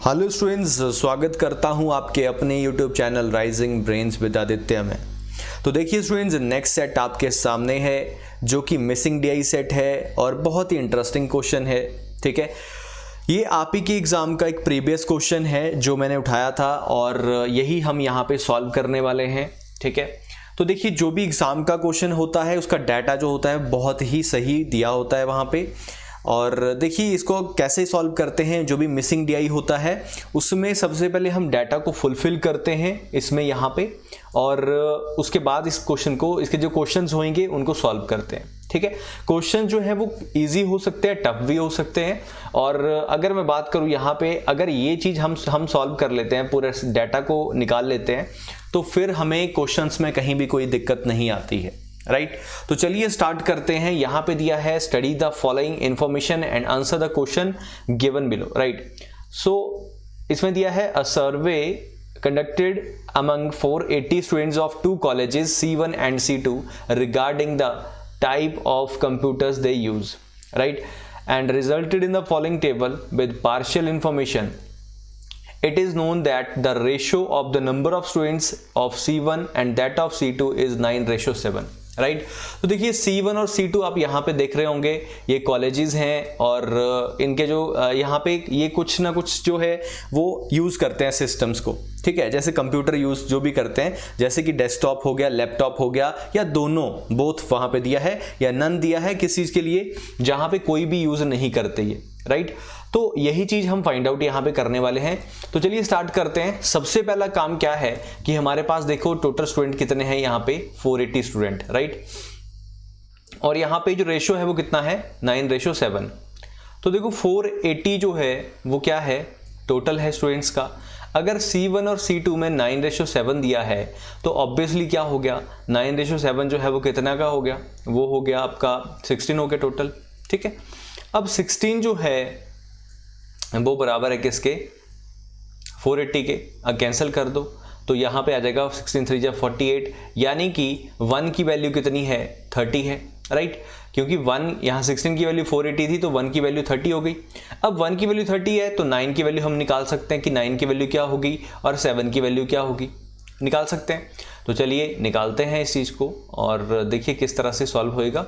Hello students, स्वागत करता हूं आपके अपने YouTube channel rising brains with Aditya में। तो देखिए स्टूडेंट्स, नेक्स्ट सेट आपके सामने है जो कि मिसिंग डीआई सेट है और बहुत ही इंटरेस्टिंग क्वेश्चन है। ठीक है, ये आप ही के एग्ज़ाम का एक प्रीवियस क्वेश्चन है जो मैंने उठाया था और यही हम यहाँ पे सॉल्व करने वाले हैं। ठीक है, तो देखिए जो भी एग्ज़ाम का क्वेश्चन होता है उसका डाटा जो होता है बहुत ही सही दिया होता है वहाँ पे। और देखिए इसको कैसे सॉल्व करते हैं। जो भी मिसिंग डीआई होता है उसमें सबसे पहले हम डाटा को फुलफिल करते हैं इसमें यहाँ पे, और उसके बाद इस क्वेश्चन को, इसके जो क्वेश्चंस होंगे उनको सॉल्व करते हैं। ठीक है, क्वेश्चन जो है वो इजी हो सकते हैं, टफ भी हो सकते हैं। और अगर मैं बात करूँ यहाँ पे, अगर ये चीज़ हम सॉल्व कर लेते हैं, पूरे डाटा को निकाल लेते हैं, तो फिर हमें क्वेश्चंस में कहीं भी कोई दिक्कत नहीं आती है। राइट, तो चलिए स्टार्ट करते हैं। यहां पे दिया है study the following information and answer the question given below. Right, so इसमें दिया है a survey conducted among 480 students of two colleges C1 and C2 regarding the type of computers they use, right, and resulted in the following table with partial information. It is known that the ratio of the number of students of C1 and that of C2 is 9:7. Right, तो देखिए C1 और C2 आप यहाँ पे देख रहे होंगे, ये कॉलेजेस हैं और इनके जो यहाँ पे ये कुछ ना कुछ जो है वो यूज़ करते हैं सिस्टम्स को। ठीक है, जैसे कंप्यूटर यूज़ जो भी करते हैं, जैसे कि डेस्कटॉप हो गया, लैपटॉप हो गया, या दोनों बोथ वहाँ पे दिया है या नन दिया है किस चीज़ के लिए, जहाँ पे कोई भी यूज़ नहीं करते ये। राइट, तो यही चीज़ हम फाइंड आउट यहाँ पे करने वाले हैं। तो चलिए स्टार्ट करते हैं। सबसे पहला काम क्या है कि हमारे पास देखो टोटल स्टूडेंट कितने हैं यहाँ पे, 480 स्टूडेंट। राइट, और यहाँ पे जो रेशियो है वो कितना है, 9:7। तो देखो 480 जो है वो क्या है, टोटल है स्टूडेंट्स का। अगर C1 और C2 में 9:7 दिया है तो ऑब्वियसली क्या हो गया, 9:7 जो है वो कितना का हो गया, वो हो गया आपका 16 हो गया टोटल। ठीक है, अब 16 जो है वो बराबर है किसके, 480 के। अब कैंसिल कर दो तो यहाँ पे आ जाएगा 16 3 जा 48, यानी कि 1 की वैल्यू कितनी है, 30 है। राइट, क्योंकि 1 यहाँ 16 की वैल्यू 480 थी तो 1 की वैल्यू 30 हो गई। अब 1 की वैल्यू 30 है तो 9 की वैल्यू हम निकाल सकते हैं कि 9 की वैल्यू क्या होगी और 7 की वैल्यू क्या होगी, निकाल सकते हैं। तो चलिए निकालते हैं इस चीज़ को और देखिए किस तरह से सॉल्व होएगा।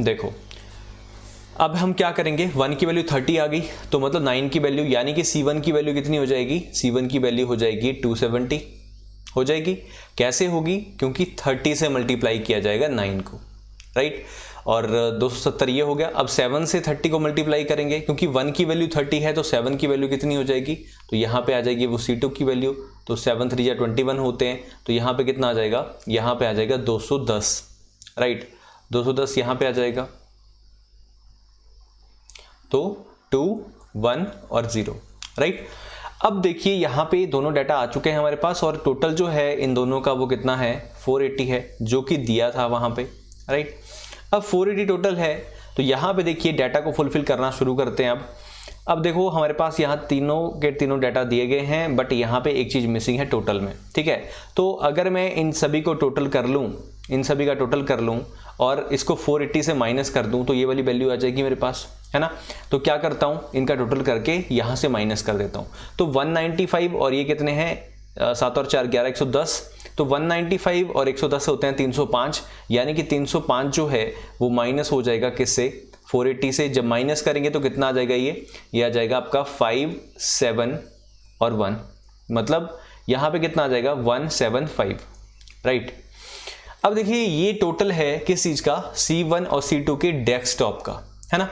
देखो अब हम क्या करेंगे, 1 की वैल्यू 30 आ गई तो मतलब 9 की वैल्यू, यानी कि C1 की वैल्यू कितनी हो जाएगी, C1 की वैल्यू हो जाएगी 270 हो जाएगी। कैसे होगी, क्योंकि 30 से मल्टीप्लाई किया जाएगा 9 को। राइट, और 270 ये हो गया। अब 7 से 30 को मल्टीप्लाई करेंगे, क्योंकि 1 की वैल्यू 30 है तो 7 की वैल्यू कितनी हो जाएगी, तो यहाँ पे आ जाएगी वो C2 की वैल्यू। तो 7 3 जा 21 होते हैं, तो यहाँ पे कितना आ जाएगा, यहाँ पे आ जाएगा 210। राइट, 210 यहाँ पे आ जाएगा। तो 2 1 और 0। राइट, अब देखिए यहाँ पे दोनों डाटा आ चुके हैं हमारे पास और टोटल जो है इन दोनों का वो कितना है, 480 है, जो कि दिया था वहाँ पे। राइट, अब 480 टोटल है तो यहाँ पे देखिए डाटा को फुलफिल करना शुरू करते हैं। अब देखो हमारे पास यहाँ तीनों के तीनों डाटा दिए गए हैं, बट यहाँ पे एक चीज़ मिसिंग है टोटल में। ठीक है, तो अगर मैं इन सभी को टोटल कर लूँ, इन सभी का टोटल कर लूँ और इसको 480 से माइनस कर दूँ तो ये वाली वैल्यू आ जाएगी मेरे पास, है ना। तो क्या करता हूँ, इनका टोटल करके यहाँ से माइनस कर देता हूँ। तो 195 और ये कितने हैं, 7 और 4 11 110। तो 195 और 110 होते हैं 305, यानी कि 305 जो है वो माइनस हो जाएगा किससे, 480 से। जब माइनस करेंगे तो कितना आ जाएगा, ये आ जाएगा आपका 5 7 और 1, मतलब यहाँ पे कितना आ जाएगा 175। राइट, अब देखिए ये टोटल है किस चीज़ का, C1 और C2 के डेस्कटॉप का, है ना,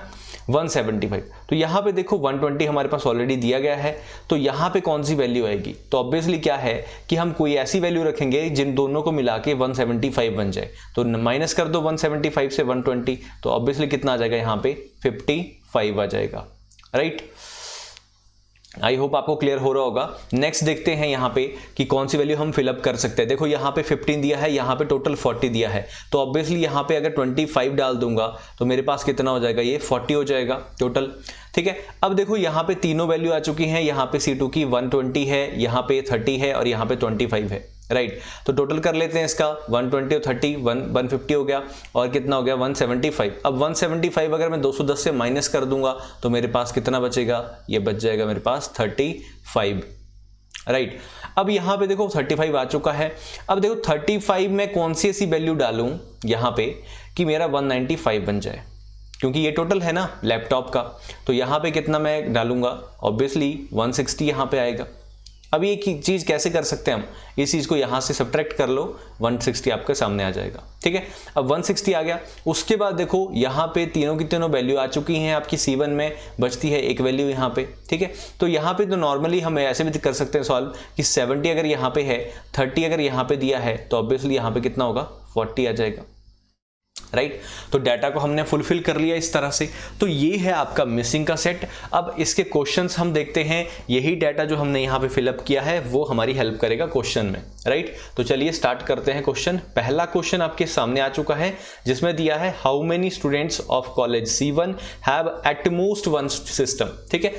175। तो यहाँ पे देखो 120 हमारे पास ऑलरेडी दिया गया है, तो यहाँ पे कौन सी वैल्यू आएगी, तो ऑब्वियसली क्या है कि हम कोई ऐसी वैल्यू रखेंगे जिन दोनों को मिला के 175 बन जाए। तो माइनस कर दो 175 से 120, तो ऑब्वियसली कितना आ जाएगा, यहाँ पे 55 आ जाएगा। राइट, आई होप आपको क्लियर हो रहा होगा। नेक्स्ट देखते हैं यहाँ पे कि कौन सी वैल्यू हम फिलअप कर सकते हैं। देखो यहाँ पे 15 दिया है, यहाँ पे टोटल 40 दिया है, तो ऑब्वियसली यहाँ पे अगर 25 डाल दूंगा तो मेरे पास कितना हो जाएगा, ये 40 हो जाएगा टोटल। ठीक है, अब देखो यहाँ पे तीनों वैल्यू आ चुकी हैं। यहाँ पे C2 की 120 है, यहाँ पे 30 है और यहाँ पे 25 है। राइट। तो टोटल कर लेते हैं इसका 120 और 30 150 हो गया और कितना हो गया 175। अब 175 अगर मैं 210 से माइनस कर दूंगा तो मेरे पास कितना बचेगा, ये बच जाएगा मेरे पास 35, राइट। अब यहाँ पे देखो 35 आ चुका है। अब देखो 35 में कौन सी ऐसी वैल्यू डालूं यहाँ पे कि मेरा 195 बन जाए, क्योंकि ये टोटल है ना लैपटॉप का। तो यहाँ पे कितना मैं डालूंगा, ऑब्वियसली 160 यहाँ पे आएगा। अब ये चीज कैसे कर सकते हैं हम, इस चीज को यहां से सब्ट्रैक्ट कर लो, 160 आपके सामने आ जाएगा, ठीक है। अब 160 आ गया, उसके बाद देखो यहाँ पे तीनों की तीनों वैल्यू आ चुकी हैं आपकी C1 में, बचती है एक वैल्यू यहाँ पे, ठीक है। तो यहाँ पे तो नॉर्मली हम ऐसे भी कर सकते हैं सॉल्व कि 70 अगर यहाँ पे है, 30 अगर यहाँ पे दिया है, तो ऑब्वियसली यहाँ पे कितना होगा 40 आ जाएगा, राइट। तो डाटा को हमने फुलफिल कर लिया इस तरह से। तो ये है आपका मिसिंग का सेट। अब इसके क्वेश्चंस हम देखते हैं, यही डाटा जो हमने यहाँ पे फिलअप किया है वो हमारी हेल्प करेगा क्वेश्चन में, राइट। तो चलिए स्टार्ट करते हैं क्वेश्चन। पहला क्वेश्चन आपके सामने आ चुका है जिसमें दिया है how many students of college C1 have at most one system, ठीक है।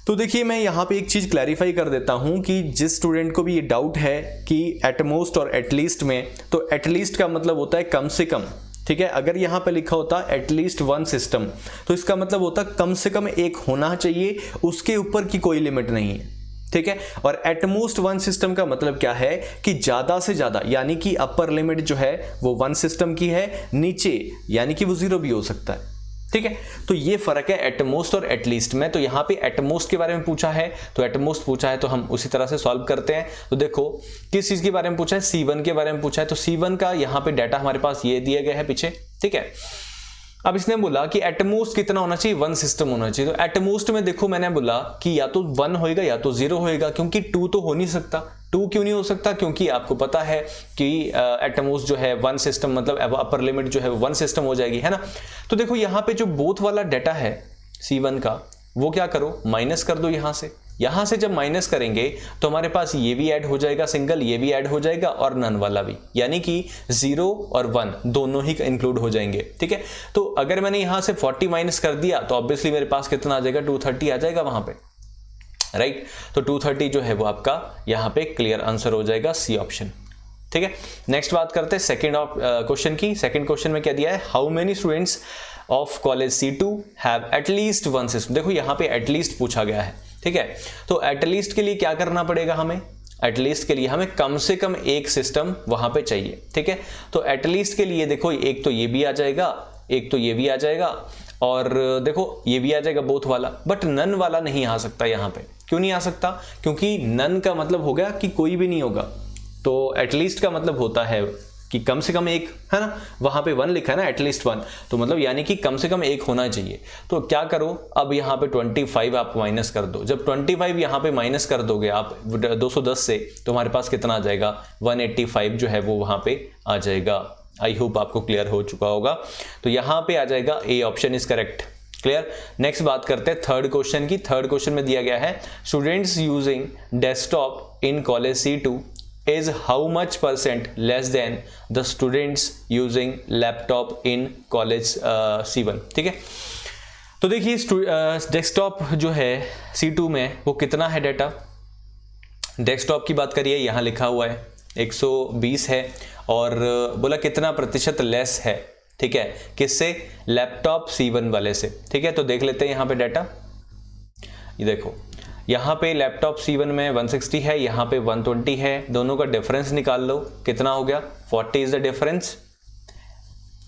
तो देखिए मैं यहाँ पे एक चीज़ क्लैरिफाई कर देता हूँ कि जिस स्टूडेंट को भी ये डाउट है कि एटमोस्ट और एटलीस्ट में, तो एटलीस्ट का मतलब होता है कम से कम, ठीक है। अगर यहाँ पे लिखा होता एटलीस्ट वन सिस्टम तो इसका मतलब होता कम से कम एक होना चाहिए, उसके ऊपर की कोई लिमिट नहीं है, ठीक है। और एटमोस्ट वन सिस्टम का मतलब क्या है कि ज्यादा से ज्यादा, यानी कि अपर लिमिट जो है वो वन सिस्टम की है, नीचे यानी कि वो 0 भी हो सकता है, ठीक है। तो ये फर्क है एटमोस्ट और एटलीस्ट में। तो यहाँ पे एटमोस्ट के बारे में पूछा है, तो एटमोस्ट पूछा है तो हम उसी तरह से सॉल्व करते हैं। तो देखो किस चीज के बारे में पूछा है, C1 के बारे में पूछा है। तो C1 का यहाँ पे डाटा हमारे पास ये दिया गया है पीछे, ठीक है। अब इसने बोला कि एटमोस्ट कितना होना चाहिए, वन सिस्टम होना चाहिए। तो एटमोस्ट में देखो मैंने बोला कि या तो 1 होएगा या तो 0 होएगा, क्योंकि 2 तो हो नहीं सकता। 2 क्यों नहीं हो सकता, क्योंकि आपको पता है कि एटमोस्ट जो है वन सिस्टम मतलब अपर लिमिट जो है वन सिस्टम हो जाएगी, है ना। तो देखो यहाँ पे जो बोथ वाला डाटा है C1 का, वो क्या करो माइनस कर दो यहाँ से जब माइनस करेंगे तो हमारे पास ये भी ऐड हो जाएगा सिंगल, ये भी ऐड हो जाएगा और नन वाला भी, यानी कि 0 और 1 दोनों ही इंक्लूड हो जाएंगे, ठीक है। तो अगर मैंने यहाँ से 40 माइनस कर दिया तो ऑब्वियसली मेरे पास कितना आ जाएगा, 230 आ जाएगा वहां पे, राइट। तो 230 जो है वो आपका यहाँ पे क्लियर आंसर हो जाएगा, C ऑप्शन, ठीक है। नेक्स्ट बात करते हैं सेकंड क्वेश्चन की। सेकंड क्वेश्चन में क्या दिया है, how many students of college C2 have at least one system. देखो यहाँ पे एटलीस्ट पूछा गया है, ठीक है। तो एटलीस्ट के लिए क्या करना पड़ेगा हमें, एटलीस्ट के लिए हमें कम से कम एक सिस्टम वहां पे चाहिए, ठीक है। तो एटलीस्ट के लिए देखो एक तो ये भी आ जाएगा, एक तो ये भी आ जाएगा, और देखो ये भी आ जाएगा बोथ वाला, बट नन वाला नहीं आ सकता यहाँ पे। क्यों नहीं आ सकता, क्योंकि नन का मतलब हो गया कि कोई भी नहीं होगा। तो एटलीस्ट का मतलब होता है कि कम से कम एक, है ना। वहां पे 1 लिखा है ना, एटलीस्ट 1, तो मतलब यानी कि कम से कम एक होना चाहिए। तो क्या करो, अब यहाँ पे 25 आप माइनस कर दो। जब 25 यहाँ पे माइनस कर दोगे आप 210 से, तो हमारे पास कितना आ जाएगा, 185 जो है वो वहां पे आ जाएगा। आई होप आपको क्लियर हो चुका होगा। तो यहाँ पे आ जाएगा A option is correct, clear. Next बात करते हैं थर्ड क्वेश्चन की। थर्ड क्वेश्चन में दिया गया है students using desktop in college C2 is how much % less than the students using laptop in college C1, ठीक है। तो देखिए डेस्कटॉप जो है C2 में वो कितना है डाटा, डेस्कटॉप की बात करिए, यहाँ लिखा हुआ है 120 है, और बोला कितना प्रतिशत लेस है, ठीक है, किससे, लैपटॉप C1 वाले से, ठीक है। तो देख लेते हैं यहाँ पे डाटा, ये देखो यहाँ पे लैपटॉप C1 में 160 है, यहाँ पे 120 है, दोनों का डिफरेंस निकाल लो, कितना हो गया, 40 इज द डिफरेंस,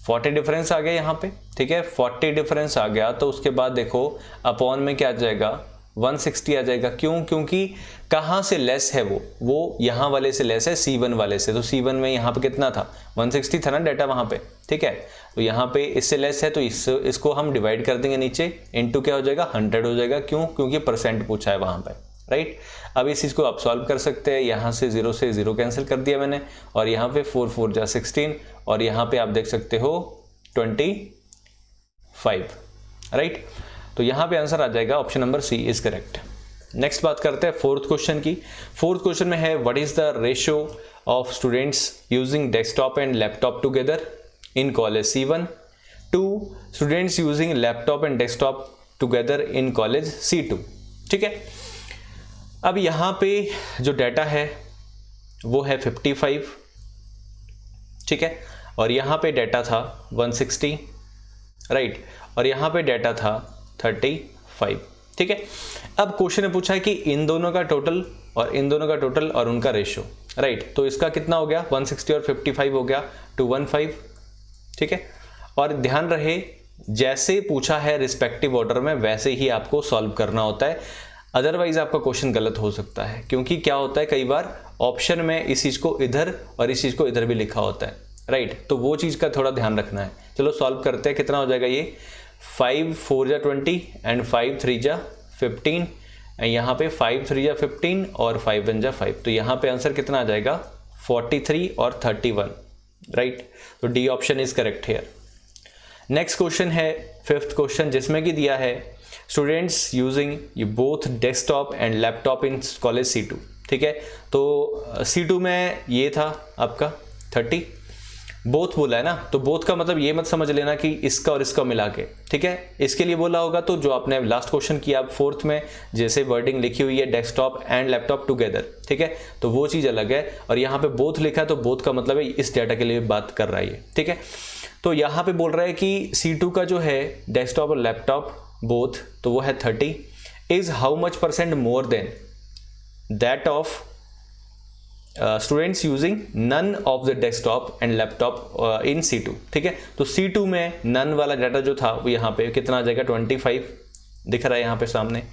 40 डिफरेंस आ गया यहाँ पे, ठीक है। 40 डिफरेंस आ गया तो उसके बाद देखो अपॉन में क्या आ जाएगा, 160 आ जाएगा। क्यों, क्योंकि कहाँ से लेस है वो यहाँ वाले से लेस है, C1 वाले से। तो C1 में यहाँ पे कितना था, 160 था ना डाटा वहाँ पे, ठीक है। तो यहाँ पे इससे लेस है तो इसको हम डिवाइड कर देंगे नीचे, इनटू क्या हो जाएगा, 100 हो जाएगा। क्यों, क्योंकि परसेंट पूछा है वहाँ पे, राइट। अब इस चीज़ को आप सॉल्व कर सकते हैं, यहाँ से 0 कैंसिल कर दिया मैंने, और यहाँ पे 4 4 जा 16, और यहाँ पे आप देख सकते हो 25, राइट। तो यहाँ पे आंसर आ जाएगा option number C is correct. Next बात करते हैं फोर्थ क्वेश्चन की। फोर्थ क्वेश्चन में है what is the ratio of students using desktop and laptop together in college C1 to students using laptop and desktop together in college C2, ठीक है। अब यहाँ पे जो डाटा है वो है 55, ठीक है, और यहाँ पे डेटा था 160, राइट, और यहाँ पे डेटा था 35, ठीक है। अब क्वेश्चन ने पूछा है कि इन दोनों का टोटल और इन दोनों का टोटल और उनका रेशियो, राइट, तो इसका कितना हो गया, 160 और 55 हो गया 215, ठीक है। और ध्यान रहे जैसे पूछा है रिस्पेक्टिव ऑर्डर में वैसे ही आपको सॉल्व करना होता है, अदरवाइज आपका क्वेश्चन गलत हो सकता है, क्योंकि क्या होता है कई बार ऑप्शन में इस चीज़ को इधर और इस चीज़ को इधर भी लिखा होता है, राइट, तो वो चीज़ का थोड़ा ध्यान रखना है। चलो सॉल्व करते हैं, कितना हो जाएगा ये, 5 4 जा 20 एंड 5 3 जा 15, यहाँ पे 5 3 जा 15 और 5 1 जा 5, तो यहाँ पे आंसर कितना आ जाएगा 43 और 31, राइट, तो D option is correct here. Next question है 5th क्वेश्चन, जिसमें कि दिया है students using both desktop and laptop in college C2, ठीक है, तो C2 में ये था आपका 30, बोथ बोला है ना, तो बोथ का मतलब ये मत समझ लेना कि इसका और इसका मिला के, ठीक है, इसके लिए बोला होगा तो जो आपने लास्ट क्वेश्चन किया 4th में जैसे वर्डिंग लिखी हुई है डेस्कटॉप एंड लैपटॉप टुगेदर, ठीक है, तो वो चीज़ अलग है, और यहाँ पे बोथ लिखा है तो बोथ का मतलब है इस डेटा के लिए बात कर रहा है ये, ठीक है। तो यहाँ पे बोल रहा है कि C2 का जो है डेस्कटॉप और लैपटॉप बोथ, तो वो है 30, is how much % more than that of students using none of the desktop and laptop in C2, ठीक है, तो C2 में नन वाला डाटा जो था वो यहाँ पे कितना आ जाएगा 25 दिख रहा है यहाँ पे सामने,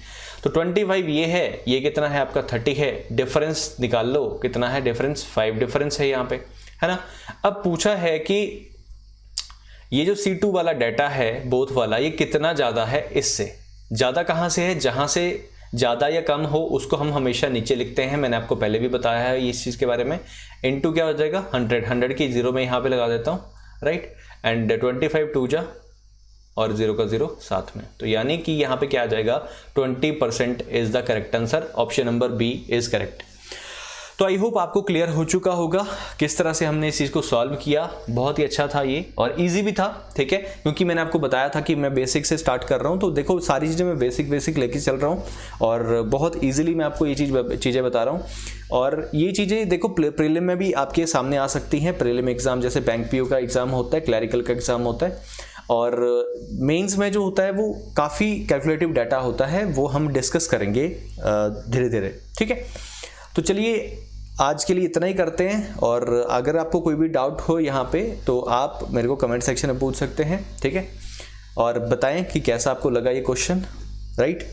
तो 25 ये है, ये कितना है आपका 30 है, डिफरेंस निकाल लो कितना है डिफरेंस, 5 डिफरेंस है यहाँ पे, है ना। अब पूछा है कि ये जो C2 वाला डाटा है बोथ वाला, ये कितना ज़्यादा है इससे, ज़्यादा कहाँ से है, जहाँ से ज़्यादा या कम हो उसको हम हमेशा नीचे लिखते हैं, मैंने आपको पहले भी बताया है इस चीज़ के बारे में। इनटू क्या हो जाएगा 100 की 0 में यहाँ पे लगा देता हूँ, राइट, एंड 25 2 जा और 0 का 0 साथ में, तो यानी कि यहाँ पे क्या आ जाएगा 20% is the correct answer, option number B is correct. तो आई होप आपको क्लियर हो चुका होगा किस तरह से हमने इस चीज़ को सॉल्व किया, बहुत ही अच्छा था ये और इजी भी था, ठीक है, क्योंकि मैंने आपको बताया था कि मैं बेसिक से स्टार्ट कर रहा हूँ, तो देखो सारी चीज़ें मैं बेसिक लेके चल रहा हूँ और बहुत ईजिली मैं आपको ये चीज़ें बता रहा हूँ। और ये चीज़ें देखो प्रीलिम में भी आपके सामने आ सकती हैं, प्रीलिम एग्ज़ाम जैसे बैंक PO का एग्ज़ाम होता है, क्लैरिकल का एग्ज़ाम होता है, और मेंस में जो होता है वो काफ़ी कैलकुलेटिव डाटा होता है, वो हम डिस्कस करेंगे धीरे धीरे, ठीक है। तो चलिए आज के लिए इतना ही करते हैं, और अगर आपको कोई भी डाउट हो यहाँ पे तो आप मेरे को कमेंट सेक्शन में पूछ सकते हैं, ठीक है, और बताएं कि कैसा आपको लगा ये क्वेश्चन, राइट।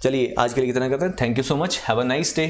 चलिए आज के लिए इतना करते हैं, thank you so much, have a nice day.